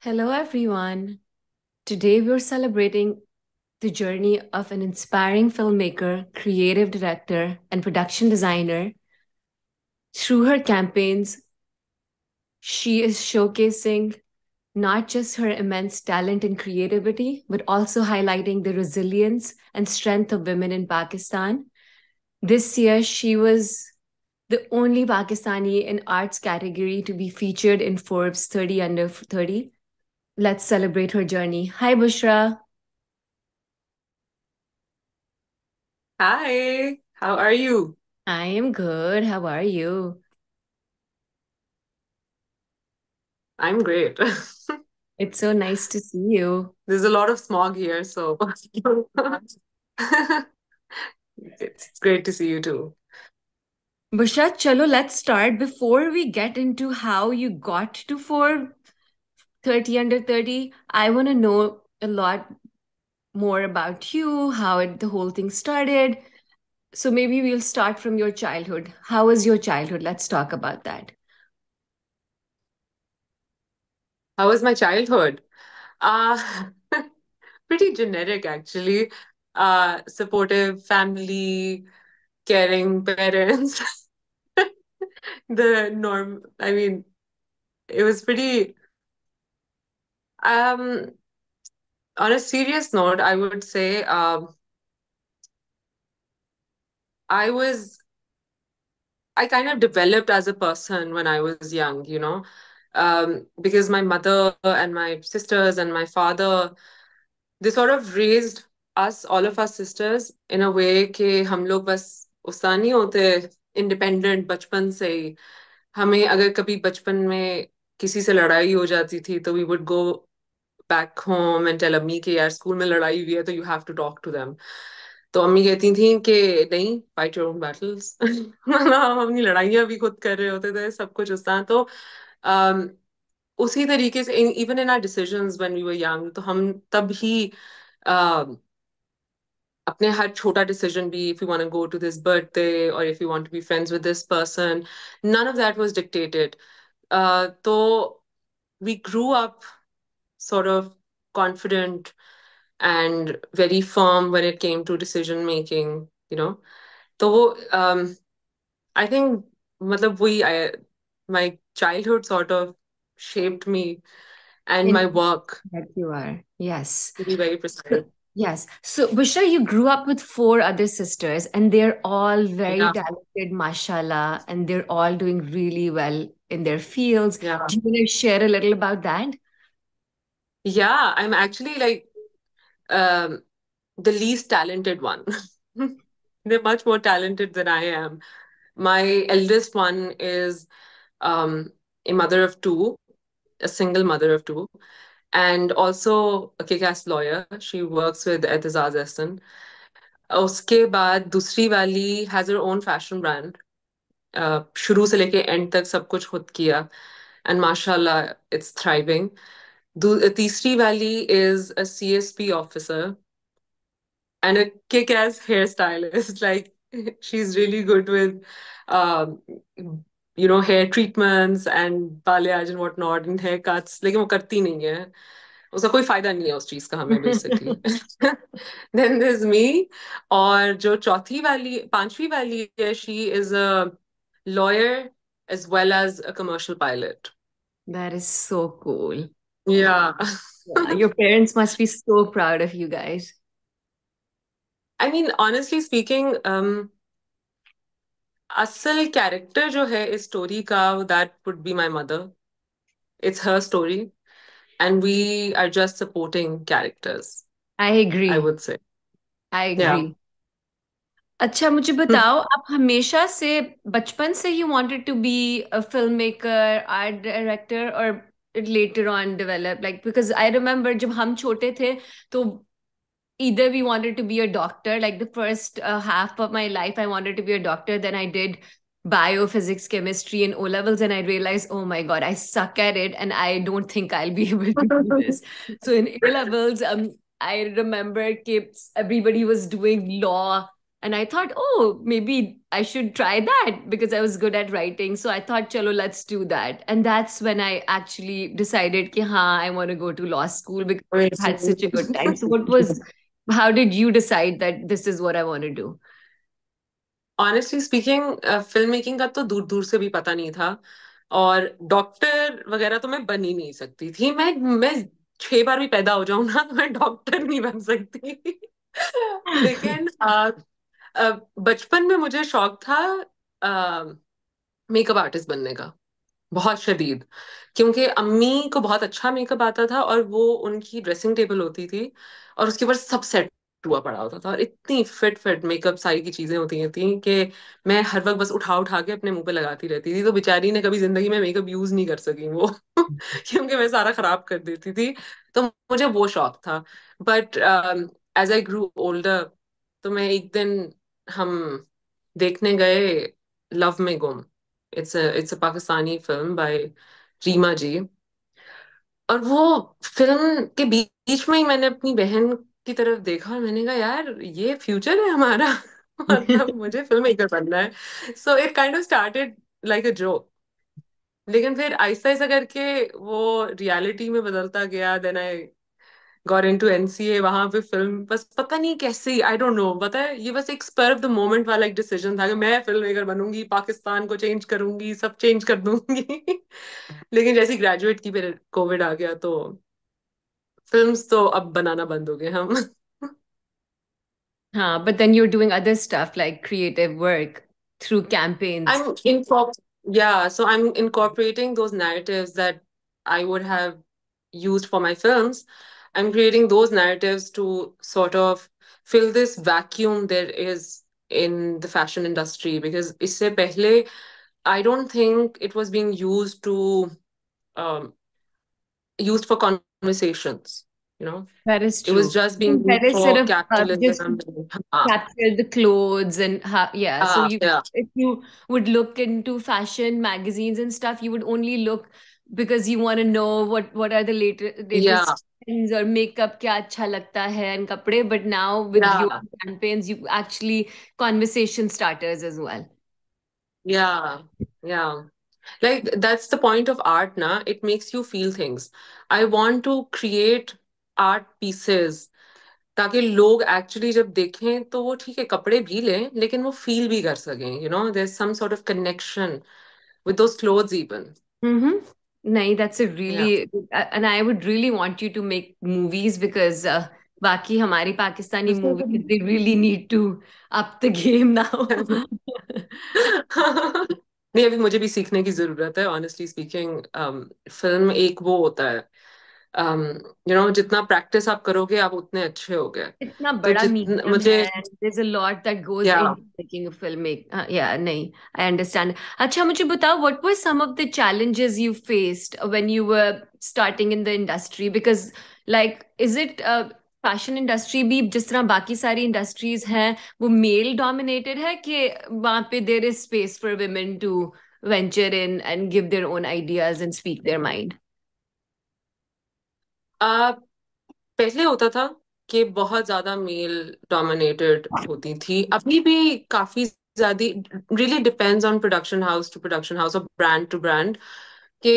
Hello, everyone. Today, we're celebrating the journey of an inspiring filmmaker, creative director, and production designer. Through her campaigns, she is showcasing not just her immense talent and creativity, but also highlighting the resilience and strength of women in Pakistan. This year, she was the only Pakistani in arts category to be featured in Forbes 30 Under 30. Let's celebrate her journey. Hi, Bushra. Hi, how are you? I am good. How are you? I'm great. It's so nice to see you. There's a lot of smog here, so it's great to see you too. Bushra, chalo, let's start. Before we get into how you got to 430 under 30, I want to know a lot more about you, how the whole thing started. So maybe we'll start from your childhood. How was your childhood? Let's talk about that. How was my childhood? Uh, pretty generic actually. Supportive family, caring parents. The norm, I mean, it was pretty, um, on a serious note, I would say, I was I kind of developed as a person when I was young, because my mother and my sisters and my father, they sort of raised us, all of us sisters, in a way कि हम लोग बस उतना नहीं होते independent बचपन से ही हमें अगर कभी बचपन में किसी से लड़ाई हो जाती थी तो we would go back home and tell अम्मी कि यार स्कूल में लड़ाई हुई है तो you have to talk to them तो अम्मी कहती थी कि नहीं फाइट योर ओन बैटल्स मतलब हम अपनी लड़ाइयाँ भी खुद कर रहे होते थे सब कुछ उस तरह तो अम, उसी तरीके से even in our decisions when we were young तो हम तब ही अम, अपने हर छोटा डिसीजन भी if you want to go to this birthday और if you want to be friends with this person none of that was dictated तो we grew up sort of confident and very firm when it came to decision making, you know. So I think matlab my childhood sort of shaped me and In my work that you are. Yes. to be very precise. Yes. So, Bushra, you grew up with four other sisters, and they're all very Yeah, talented, mashallah, and they're all doing really well in their fields. yeah. Do you want to share a little about that? Yeah, I'm actually like um, the least talented one. They're much more talented than I am. My eldest one is um, a mother of two, a single mother of two, and also a kick-ass lawyer. She works with Etizaz Ehsan. उसके बाद दूसरी वाली has her own fashion brand. शुरू से लेके and तक सब कुछ खुद किया and mashallah it's thriving. तीसरी वाली is a CSP officer and a kick-ass hairstylist. Like she's really good with, um, hair treatments and balayage and whatnot and haircuts. लेकिन वो करती नहीं है. उसका कोई फायदा नहीं है उस चीज का हमें बेसिकली. Then there's me. और जो चौथी वाली पांचवी वाली है she is a lawyer as well as a commercial pilot. That is so cool. Yeah. Yeah, your parents must be so proud of you guys. I mean, honestly speaking, असल character जो है इस स्टोरी का that would be my mother it's her story and we are just supporting characters I I agree. Would say I या agree. अच्छा मुझे बताओ आप हमेशा से बचपन से you wanted to be a filmmaker, art director or it later on developed like because I remember जब हम छोटे थे तो either we wanted to be a doctor like the first half of my life I wanted to be a doctor then I did biophysics chemistry in O levels and I realized oh my god I suck at it and I don't think I'll be able to do this so in A levels I remember kids everybody was doing law And I thought, oh, maybe I should try that because I was good at writing. So I thought, chalo, let's do that. And that's when I actually decided कि हाँ, I want to go to law school because I had such a good time. So how did you decide that this is what I want to do? Honestly speaking film making का तो दूर दूर से भी पता नहीं था। और डॉक्टर वगैरह तो मैं बन ही नहीं सकती थी। मैं 6 बार भी पैदा हो जाऊं ना तो मैं डॉक्टर नहीं बन सकती। लेकिन बचपन में मुझे शौक था मेकअप आर्टिस्ट बनने का, बहुत शदीद। क्योंकि अम्मी को बहुत अच्छा मेकअप आता था और वो उनकी ड्रेसिंग टेबल होती थी और उसके ऊपर सब सेट हुआ पड़ा होता था और इतनी फिट फिट मेकअप सारी की चीजें होती थी कि मैं हर वक्त बस उठा उठा के अपने मुंह पे लगाती रहती थी। तो बेचारी ने कभी जिंदगी में मेकअप यूज नहीं कर सकी वो क्योंकि मैं सारा खराब कर देती थी। तो मुझे वो शौक था। But as I grew older, तो मैं एक दिन हम देखने गए लव में गुम। It's a Pakistani film by Reema ji. और वो फिल्म के बीच में ही मैंने अपनी बहन की तरफ देखा और मैंने कहा यार ये फ्यूचर है हमारा। मतलब मुझे फिल्म मेकर बनना है। So it kind of started like a joke, लेकिन फिर आहिस्ता आहिस्ता करके वो रियलिटी में बदलता गया। Then I got into NCA. वहां पे फिल्म बस पता नहीं कैसे, आई डोंट नो, पता है ये बस एक स्पर ऑफ द मोमेंट वाला एक डिसीजन था कि मैं फिल्म मेकर बनूंगी, पाकिस्तान को चेंज करूंगी, सब चेंज कर दूंगी। लेकिन जैसे ग्रेजुएट की फिर कोविड आ गया तो फिल्म्स तो अब बनाना बंद हो गए हम। हाँ, but then you're doing other stuff like creative work through campaigns. I'm in yeah, so I'm incorporating those narratives that I would have used for my films. I'm creating those narratives to sort of fill this vacuum there is in the fashion industry, because isse pehle I don't think it was being um, used for conversations, you know. That is It was true. just being used पहले for सिर्फ just capitalism. capture the clothes and yeah. So Yeah, if you would look into fashion magazines and stuff, you would only look because you want to know what are the yeah, latest trends or makeup क्या अच्छा लगता है and कपड़े. But now with your yeah. campaigns, you actually conversation starters as well. Yeah, yeah. Like that's the point of art, na? It makes you feel things. I want to create art pieces ताकि लोग actually जब देखें तो वो ठीक है कपड़े भी लें लेकिन वो फील भी कर सकें, there's some sort of connection with those clothes even. Mm-hmm. No, that's a Yeah. really, and I would really want you to make movies because बाकी हमारी Pakistani movies, they really need to up the game now. नहीं, अभी मुझे भी सीखने की जरूरत है ऑनेस्टली स्पीकिंग। फिल्म एक वो होता है, जितना प्रैक्टिस आप करोगे आप उतने अच्छे होगे। इतना तो बड़ा जितना medium मुझे, है, there's a lot that goes या into making a film. Yeah, नहीं, I understand. अच्छा मुझे बताओ, what were some of the challenges you faced when you were starting in the industry? Because like, is it fashion industry भी जिस तरह बाकी सारी इंडस्ट्रीज हैं वो मेल डोमिनेटेड है कि वहां पे there is space for women to venture in and give their own ideas and speak their mind? पहले होता था कि बहुत ज्यादा मेल डोमिनेटेड होती थी, अभी भी काफी ज्यादा। Really depends on production house to production house और ब्रांड टू ब्रांड के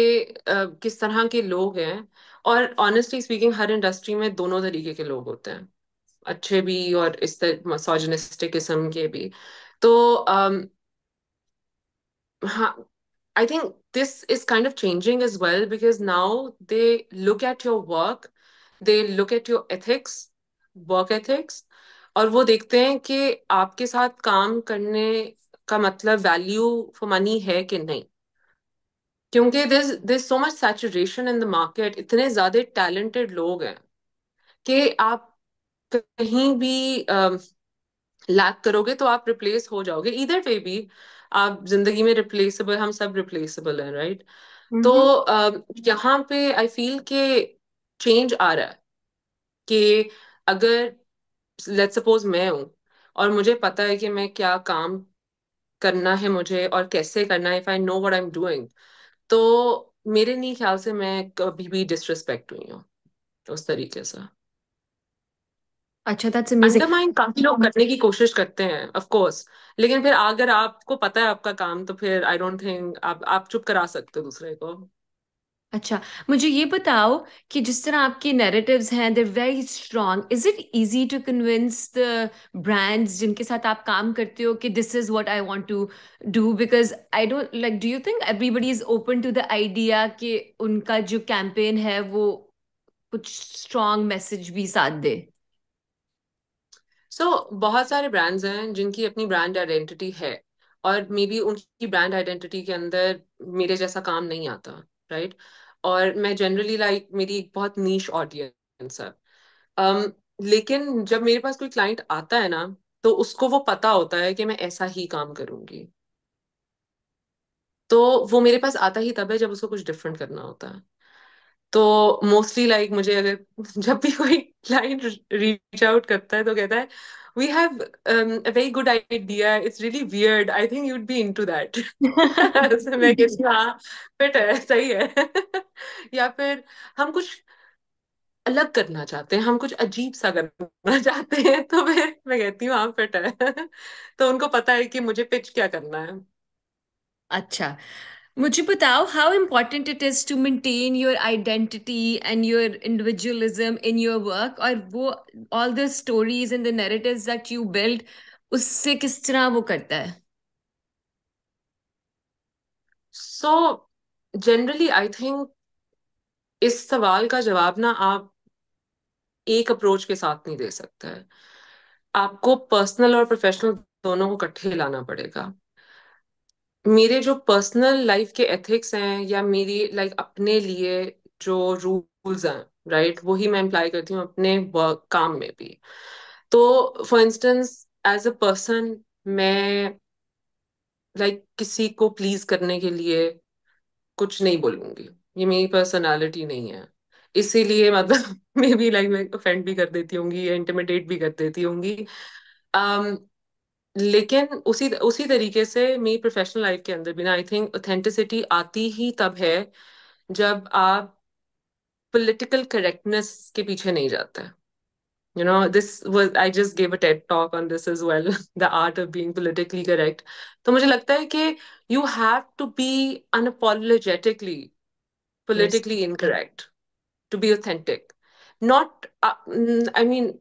किस तरह के लोग हैं। और ऑनेस्टली स्पीकिंग हर इंडस्ट्री में दोनों तरीके के लोग होते हैं, अच्छे भी और इस तरह मिसोजिनिस्टिक किस्म के भी। तो हाँ, I think this is kind of changing as well because now they look at your work, they look at your ethics, work ethics, और वो देखते हैं कि आपके साथ काम करने का मतलब वैल्यू फॉर मनी है कि नहीं। क्योंकि there's so much saturation in the market, इतने ज्यादा टैलेंटेड लोग हैं कि आप कहीं भी लैक करोगे तो आप रिप्लेस हो जाओगे इधर वे भी। आप जिंदगी में रिप्लेसेबल, हम सब रिप्लेसेबल हैं, राइट? तो Mm-hmm. यहाँ पे आई फील के चेंज आ रहा है कि अगर लेट्स सपोज मैं हूँ और मुझे पता है कि मैं क्या काम करना है मुझे और कैसे करना है, if I know what I am doing, तो मेरे नहीं ख्याल से मैं कभी भी डिसरिस्पेक्ट हुई हूँ उस तरीके से। अच्छा, दैट्स अमेजिंग। अंडरमाइन काफी लोग करने की कोशिश करते हैं ऑफ कोर्स, लेकिन फिर अगर आपको पता है आपका काम, तो फिर आई डोंट थिंक आप चुप करा सकते हो दूसरे को। अच्छा, मुझे ये बताओ कि जिस तरह आपके नैरेटिव्स हैं, they very strong, is it easy to convince the brands जिनके साथ आप काम करते हो कि this is what I want to do? Because I don't like, do you think everybody is open to the idea कि उनका जो कैंपेन है वो कुछ स्ट्रॉन्ग मैसेज भी साथ दे? बहुत सारे ब्रांड्स हैं जिनकी अपनी ब्रांड आइडेंटिटी है, और मे बी उनकी ब्रांड आइडेंटिटी के अंदर मेरे जैसा काम नहीं आता, राइट। और मैं जनरली लाइक मेरी एक बहुत नीश ऑडियंस है। um, लेकिन जब मेरे पास कोई क्लाइंट आता है ना, तो उसको वो पता होता है कि मैं ऐसा ही काम करूंगी। तो वो मेरे पास आता ही तब है जब उसको कुछ डिफरेंट करना होता है। तो मोस्टली लाइक मुझे अगर जब भी कोई क्लाइंट रीच आउट करता है तो कहता है, we have a very good idea, it's really weird, I think you'd be into that. तो मैं कहती हूँ हाँ, फिट है, सही है। या फिर हम कुछ अलग करना चाहते हैं, हम कुछ अजीब सा करना चाहते हैं, तो फिर मैं कहती हूँ हाँ, फिट है। तो उनको पता है कि मुझे पिच क्या करना है। अच्छा, मुझे बताओ, how important it is to maintain your identity and your individualism in your work, और वो all the stories and the narratives that you build, उससे किस तरह वो करता है? सो जनरली आई थिंक इस सवाल का जवाब ना आप एक अप्रोच के साथ नहीं दे सकते हैं। आपको पर्सनल और प्रोफेशनल दोनों को इकट्ठे लाना पड़ेगा। मेरे जो पर्सनल लाइफ के एथिक्स हैं, या मेरी लाइक अपने लिए जो रूल्स हैं, राइट, वही मैं अप्लाई करती हूँ अपने वर्क काम में भी। तो for instance, as a person, मैं किसी को प्लीज करने के लिए कुछ नहीं बोलूंगी। ये मेरी पर्सनालिटी नहीं है। इसीलिए मतलब मे बी लाइक मैं ऑफेंड भी कर देती होंगी या इंटिमिडेट भी कर देती होंगी। um, लेकिन उसी उसी तरीके से मेरी प्रोफेशनल लाइफ के अंदर भी ना, आई थिंक ऑथेंटिसिटी आती ही तब है जब आप पॉलिटिकल करेक्टनेस के पीछे नहीं जाते। this was, I just gave a TED talk on this as well, the art of being politically correct. तो मुझे लगता है कि you have to be unapologetically yes. politically incorrect to be authentic. Not, I mean,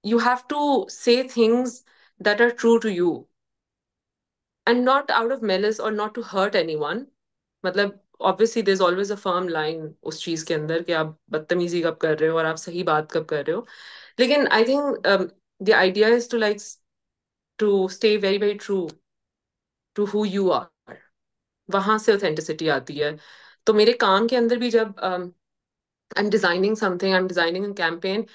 you have to say things that are true to you, and not out of malice or not to hurt anyone. मतलब obviously there's always a firm line उस चीज के अंदर कि आप बदतमीजी कब कर रहे हो और आप सही बात कब कर रहे हो। लेकिन I think the idea is to to stay very very true to who you are. वहां से authenticity आती है। तो मेरे काम के अंदर भी जब I'm designing something, I'm designing a campaign,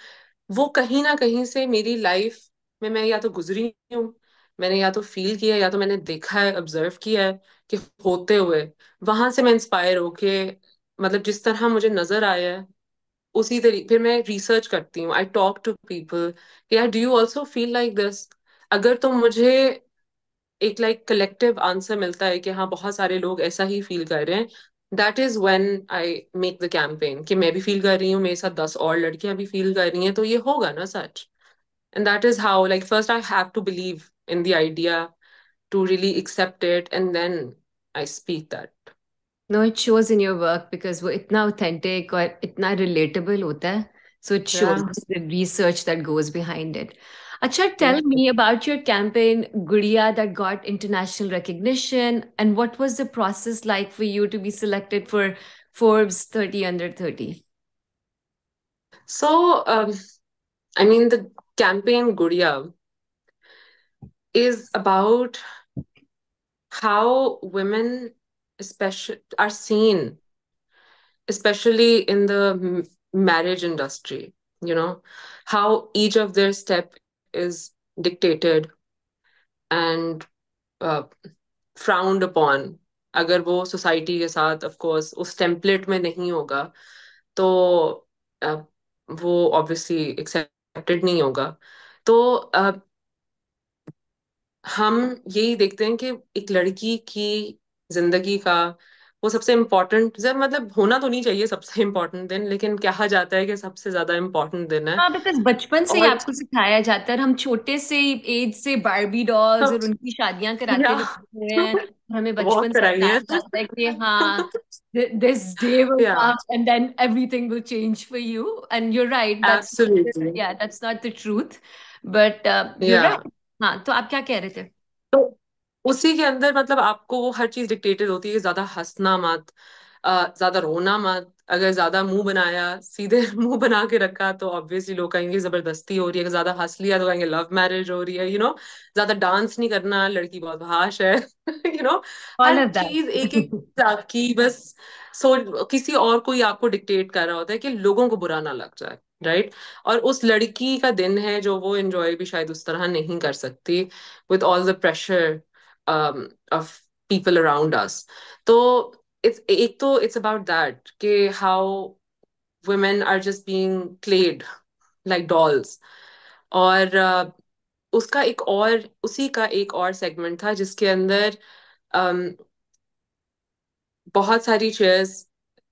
वो कहीं ना कहीं से मेरी लाइफ में मैं या तो गुजरी हूँ, मैंने या तो फील किया है, या तो मैंने देखा है, ऑब्जर्व किया है कि होते हुए, वहां से मैं इंस्पायर होके, मतलब जिस तरह मुझे नजर आया है उसी तरीके फिर मैं रिसर्च करती हूँ। आई टॉक टू पीपल, यार do you also feel like this. अगर तो मुझे एक कलेक्टिव आंसर मिलता है कि हाँ बहुत सारे लोग ऐसा ही फील कर रहे हैं, that is when I make the campaign, कि मैं भी फील कर रही हूँ, मेरे साथ 10 और लड़कियां भी फील कर रही हैं, तो ये होगा ना सच। And that is how, first I have to believe in the idea to really accept it, and then I speak that. No, it shows in your work because वो इतना ऑथेंटिक और इतना रिलेटेबल होता है, so it shows Yeah, the research that goes behind it. अच्छा, tell yeah. Me about your campaign Gudiya that got international recognition, and what was the process like for you to be selected for Forbes 30 under 30? So, I mean, the campaign Gudiya is about how women, especially, are seen, especially in the marriage industry. How each of their step is dictated and uh, frowned upon। अगर वो society के साथ of course उस template में नहीं होगा, तो अ, वो ऑब्वियसली एक्सेप्टेड नहीं होगा। तो हम यही देखते हैं कि एक लड़की की जिंदगी का वो सबसे इम्पोर्टेंट जब मतलब होना तो नहीं चाहिए सबसे इम्पोर्टेंट दिन, लेकिन कहा जाता है कि सबसे ज्यादा इम्पोर्टेंट दिन है। हाँ, बिकॉज बचपन से ही और आपको सिखाया जाता है, और हम छोटे से एज से बारबी डॉल्स और उनकी शादियां कराते या हुए बड़े हुए हैं। और हमें बहुत बचपन से कराई बताया है। जाता है कि हाँ, this day will या come and then everything will change for you. And you're right, absolutely. yeah, that's not the truth. But you're या right. हाँ, तो आप क्या कह रहे थे? तो उसी के अंदर मतलब आपको वो हर चीज डिक्टेटेड होती है कि ज्यादा हंसना मत, ज्यादा रोना मत। अगर ज्यादा मुंह बनाया, सीधे मुंह बना के रखा, तो ऑब्वियसली लोग कहेंगे जबरदस्ती हो रही है। अगर ज्यादा हंस लिया तो कहेंगे लव मैरिज हो रही है, ज्यादा डांस नहीं करना, लड़की बहुत हाश है। You know All her of that. चीज एक एक आपकी बस किसी और कोई आपको डिक्टेट कर रहा होता है कि लोगों को बुरा ना लग जाए, राइट। और उस लड़की का दिन है जो वो एंजॉय भी शायद उस तरह नहीं कर सकती, with all the pressure of people around us. तो it's about that कि how women are just being played like dolls. और उसका एक और उसी का एक और सेगमेंट था जिसके अंदर um, बहुत सारी चेयर्स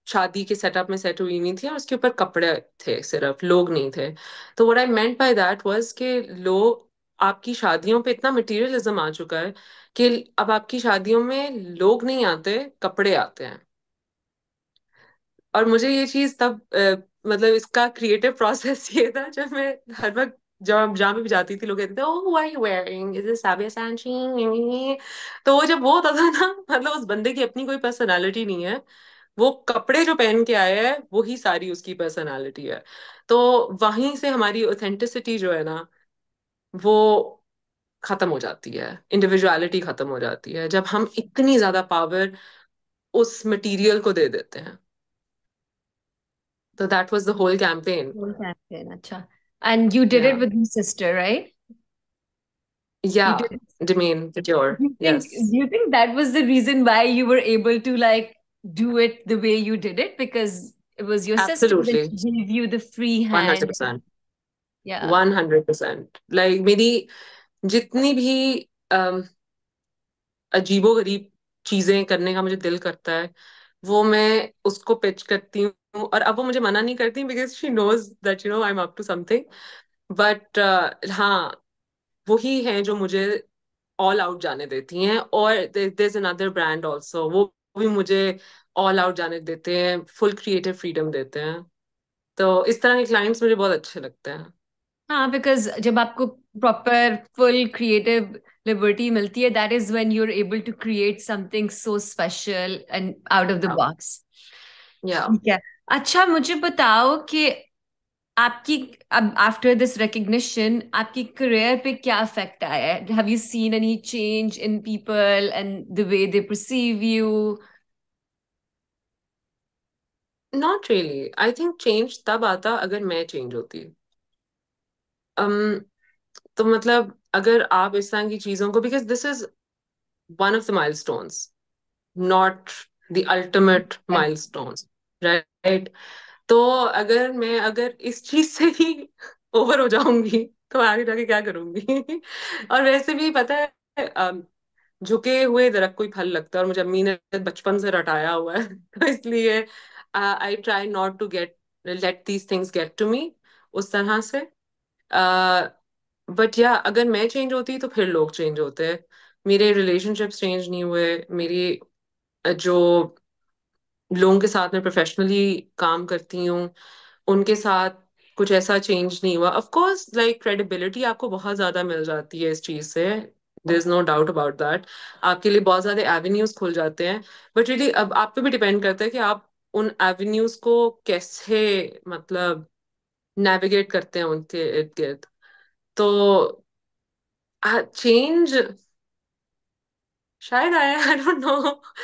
शादी के सेटअप में सेट हुई हुई थी और उसके ऊपर कपड़े थे, सिर्फ लोग नहीं थे। तो what I meant by that was कि लोग, आपकी शादियों पे इतना मटेरियलिज्म आ चुका है कि अब आपकी शादियों में लोग नहीं आते, कपड़े आते हैं। और मुझे ये चीज तब मतलब इसका क्रिएटिव प्रोसेस ये था जब मैं हर वक्त जब जहाँ पे भी जाती थी लोग कहते थे oh what are you wearing, is this Sabyasachi. तो वो जब वो होता था ना, मतलब उस बंदे की अपनी कोई पर्सनालिटी नहीं है, वो कपड़े जो पहन के आया है वो ही सारी उसकी पर्सनालिटी है। तो वहीं से हमारी ऑथेंटिसिटी जो है ना, वो खत्म हो जाती है, इंडिविजुअलिटी खत्म हो जाती है जब हम इतनी ज्यादा पावर उस मटेरियल को दे देते हैं। तो that was the whole campaign. Whole campaign, acha. And you did या it with your sister, right? या You did. Domain sure, yes. Do you think that was the reason why you were able to like do it the way you did it? Because it was your sister that absolutely, gave you the free hand. 100%, Yeah. 100%। Like मेरी जितनी भी अजीबो गरीब चीजें करने का मुझे दिल करता है, वो मैं उसको पिच करती हूँ। और अब वो मुझे मना नहीं करती because she knows that I am up to something. But हाँ, वही है जो मुझे ऑल आउट जाने देती हैं। और there is another brand also, वो भी मुझे ऑल आउट जाने देते हैं, फुल क्रिएटिव फ्रीडम देते हैं। तो इस तरह के क्लाइंट्स मुझे बहुत अच्छे लगते हैं। हाँ, बिकॉज जब आपको प्रॉपर फुल क्रिएटिव लिबर्टी मिलती है, that is when you are able to create something so special and out of the box. या ठीक है। अच्छा, मुझे बताओ कि आपकी अब आफ्टर दिस रिकग्निशन आपकी करियर पे क्या इफेक्ट आया है? Have you seen any change in people and the way they perceive you? Not really, I think change तब आता अगर मैं चेंज होती। um, तो मतलब अगर आप इस तरह की चीजों को, because this is one of the milestones, not the ultimate milestones, right. तो अगर इस चीज से ही ओवर हो जाऊंगी तो आगे जाके क्या करूंगी। और वैसे भी पता है, झुके हुए दरख्त को ही फल लगता है, और मुझे अम्मी ने बचपन से रटाया हुआ है। तो इसलिए I try not to get let these things get to me उस तरह से। बट या अगर मैं चेंज होती तो फिर लोग चेंज होते हैं। मेरे रिलेशनशिप्स चेंज नहीं हुए, मेरी जो लोगों के साथ मैं प्रोफेशनली काम करती हूँ उनके साथ कुछ ऐसा चेंज नहीं हुआ। ऑफ कोर्स लाइक क्रेडिबिलिटी आपको बहुत ज्यादा मिल जाती है इस चीज से, there is no doubt about that. आपके लिए बहुत ज्यादा एवेन्यूज खुल जाते हैं। बट रियली अब आप पे भी डिपेंड करता है कि आप उन एवेन्यूज को कैसे मतलब नेविगेट करते हैं उनके इर्द गिर्द। तो चेंज शायद आया, I don't know.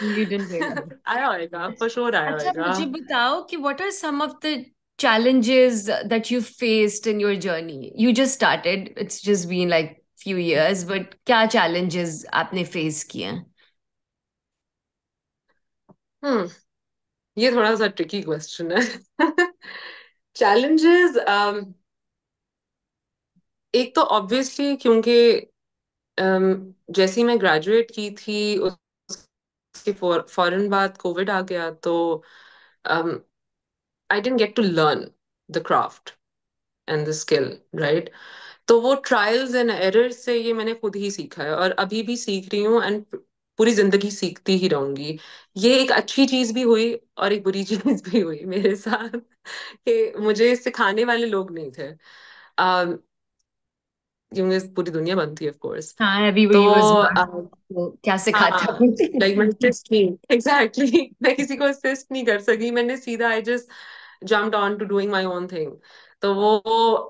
You didn't realize. आया होएगा, फॉर श्योर आया अच्छा, होएगा। मुझे बताओ कि what are some of the challenges that you faced in your journey? You just started, it's just been like few years, but क्या challenges आपने face किए हैं? हम्म, ये थोड़ा सा ट्रिकी क्वेश्चन है। चैलेंजेस, एक तो ऑब्वियसली क्योंकि जैसे ही मैं ग्रेजुएट की थी उसके फौरन बाद कोविड आ गया, तो I didn't get to learn the craft and the skill, right? तो वो ट्रायल्स एंड एरर्स से ये मैंने खुद ही सीखा है, और अभी भी सीख रही हूँ, एंड पूरी जिंदगी सीखती ही रहूंगी। ये एक अच्छी चीज भी हुई और एक बुरी चीज भी हुई मेरे साथ, कि मुझे सिखाने वाले लोग नहीं थे। क्योंकि पूरी दुनिया बंद थी, ऑफ कोर्स। हाँ, तो everybody was gone. तो क्या सिखाता हाँ, मुझे? लाइक मैं असिस्ट नहीं, एग्जैक्टली मैं किसी को असिस्ट नहीं कर सकी, मैंने सीधा I just jumped on to doing my own thing. तो वो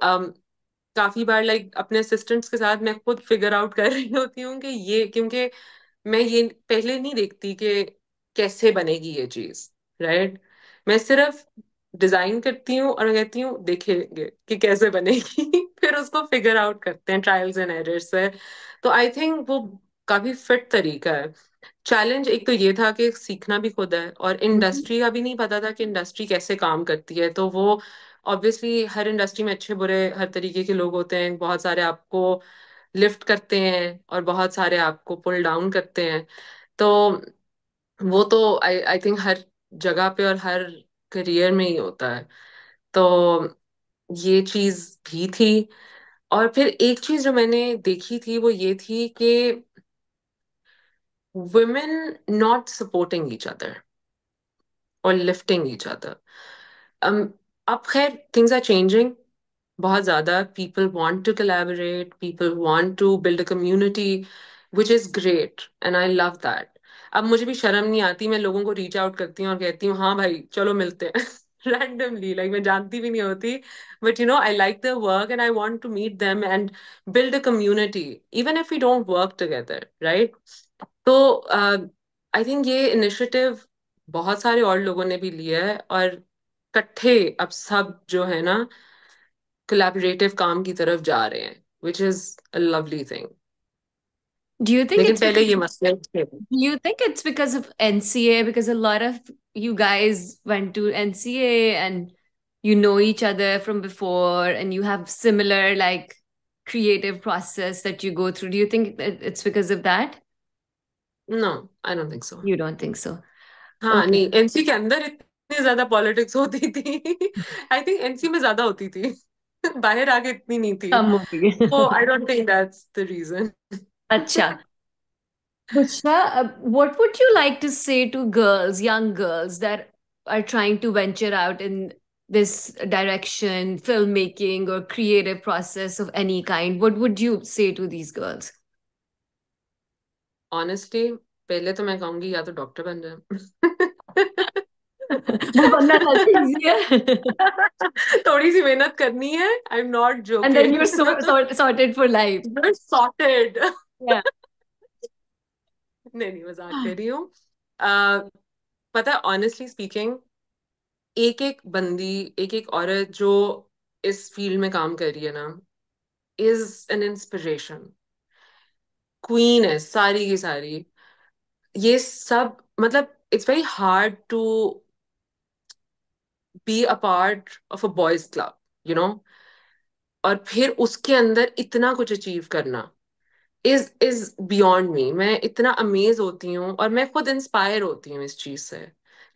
काफी बार लाइक अपने असिस्टेंट्स के साथ मैं खुद फिगर आउट कर रही होती हूँ कि ये, क्योंकि मैं ये पहले नहीं देखती कि कैसे बनेगी ये चीज, राइट? मैं सिर्फ डिजाइन करती हूँ और मैं कहती हूँ देखेंगे कि कैसे बनेगी फिर उसको फिगर आउट करते हैं ट्रायल्स एंड एरर्स से। तो आई थिंक वो काफी फिट तरीका है। चैलेंज एक तो ये था कि सीखना भी खुद है, और इंडस्ट्री का भी नहीं पता था कि इंडस्ट्री कैसे काम करती है। तो वो ऑब्वियसली हर इंडस्ट्री में अच्छे बुरे हर तरीके के लोग होते हैं, बहुत सारे आपको लिफ्ट करते हैं और बहुत सारे आपको पुल डाउन करते हैं। तो वो तो आई आई थिंक हर जगह पे और हर करियर में ही होता है। तो ये चीज भी थी। और फिर एक चीज जो मैंने देखी थी वो ये थी कि women not supporting each other or lifting each other. um, अब खैर थिंग्स आर चेंजिंग बहुत ज्यादा, people want to collaborate, people want to build a community, which is great and I love that. अब मुझे भी शर्म नहीं आती, मैं लोगों को रीच आउट करती हूँ और कहती हूँ हाँ भाई चलो मिलते हैं रैंडमली, लाइक मैं जानती भी नहीं होती, but you know I like their work and I want to meet them and build a community even if we don't work together, right? तो आई थिंक ये इनिशिएटिव बहुत सारे और लोगों ने भी लिया है, और इकट्ठे अब सब जो है ना कोलैबोरेटिव काम की तरफ जा रहे हैं, which is a lovely thing. Do you think लेकिन it's पहले because ये मसले थे। Do you think it's because of NCA? Because a lot of you guys went to NCA and you know each other from before and you have similar like creative process that you go through. Do you think it's because of that? No, I don't think so. You don't think so? हाँ Okay. नहीं, NC के अंदर इतनी ज्यादा politics होती थी I think NC में ज्यादा होती थी बाहर आके इतनी नहीं थी। Some movie. तो I don't think that's the reason. Acha. Bushra, what would you like to say to girls, young girls that are trying to venture out in this direction, filmmaking or creative process of any kind? What would you say to these girls? Honestly पहले तो मैं कहूंगी या तो doctor बन जाए वो बनना that's easier. थोड़ी सी मेहनत करनी है, I am not And then you're joking sorted for life. Sorted Yeah. नहीं नहीं, मजाक कर रही हूँ। अ, पता है ऑनेस्टली स्पीकिंग, एक एक बंदी, एक एक औरत जो इस फील्ड में काम कर रही है ना, इज एन इंस्पिरेशन। क्वीन है सारी की सारी। ये सब मतलब it's very hard to be a part of a boys club, you know, और फिर उसके अंदर इतना कुछ अचीव करना इज बियॉन्ड मी। मैं इतना अमेज होती हूँ और मैं खुद इंस्पायर होती हूँ इस चीज से।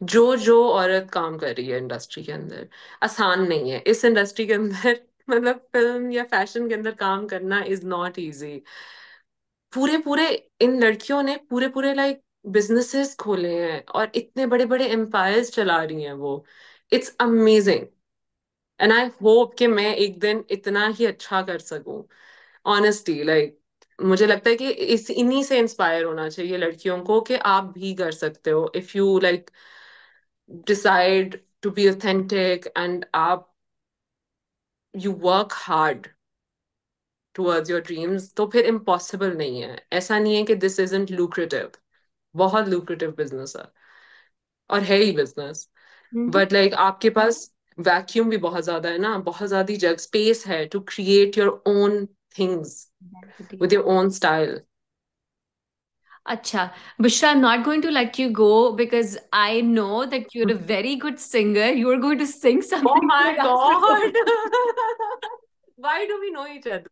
जो जो औरत काम कर रही है इंडस्ट्री के अंदर, आसान नहीं है इस इंडस्ट्री के अंदर मतलब फिल्म या फैशन के अंदर काम करना इज नॉट इजी। पूरे पूरे इन लड़कियों ने पूरे पूरे लाइक बिजनेसेस खोले हैं और इतने बड़े बड़े एम्पायर्स चला रही हैं वो। It's amazing, and I hope कि मैं एक दिन इतना ही अच्छा कर सकूं। ऑनेस्टली लाइक मुझे लगता है कि इस इन्हीं से इंस्पायर होना चाहिए लड़कियों को कि आप भी कर सकते हो, if you like decide to be authentic and आप you work hard towards your dreams, तो फिर इम्पॉसिबल नहीं है। ऐसा नहीं है कि दिस इजंट लुक्रेटिव, बहुत लुक्रेटिव बिजनेस है, और है ही बिजनेस। Mhm. बट लाइक आपके पास वैक्यूम भी बहुत ज्यादा है ना, बहुत ज्यादा जगह स्पेस है to create your own things Identity. with your own style. Acha, Bushra, I'm not going to let you go because I know that you're a very good singer. You're going to sing Oh something my for us. God! Why do we know each other?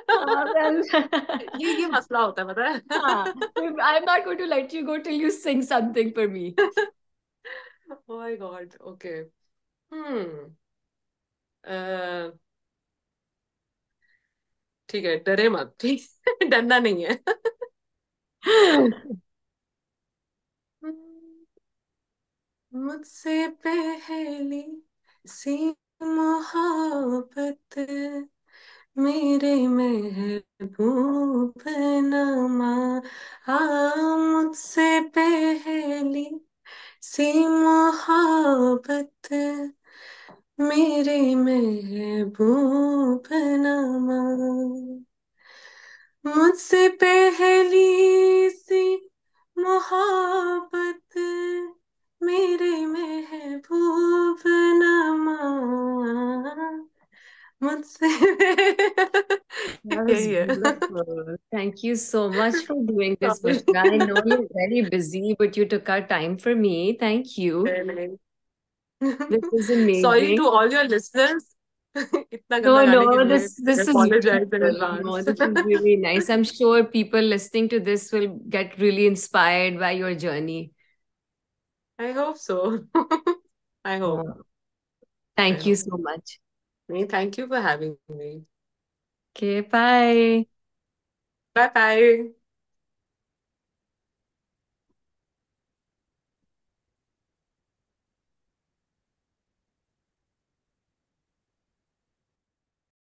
Well, ये मसला होता है पता हाँ, है. I'm not going to let you go till you sing something for me. Oh my God. Okay. Hmm. Uh, ठीक है, डरे मत. ठीक, डरना नहीं है. मुझसे पहली सी मोहब्बत मेरे महबूब नमा. हाँ, मुझसे पहली सी मोहब्बत मेरे महबूब नमा. मुझसे पहली सी मोहब्बत मेरे महबूब नमा. मुझसे That was यही है. beautiful. Thank you so much for doing this, Sorry. Bushra. I know you're very busy, but you took out time for me. Thank you. नहीं. This is Sorry amazing. to all your listeners. इतना No, गंदा गाने के no, लिए. this I is apologize in beautiful. No, advance. this is really nice. I'm sure people listening to this will get really inspired by your journey. I hope so. I hope. Uh, I Thank you hope. so much. Thank you for having me. Okay, bye. Bye bye.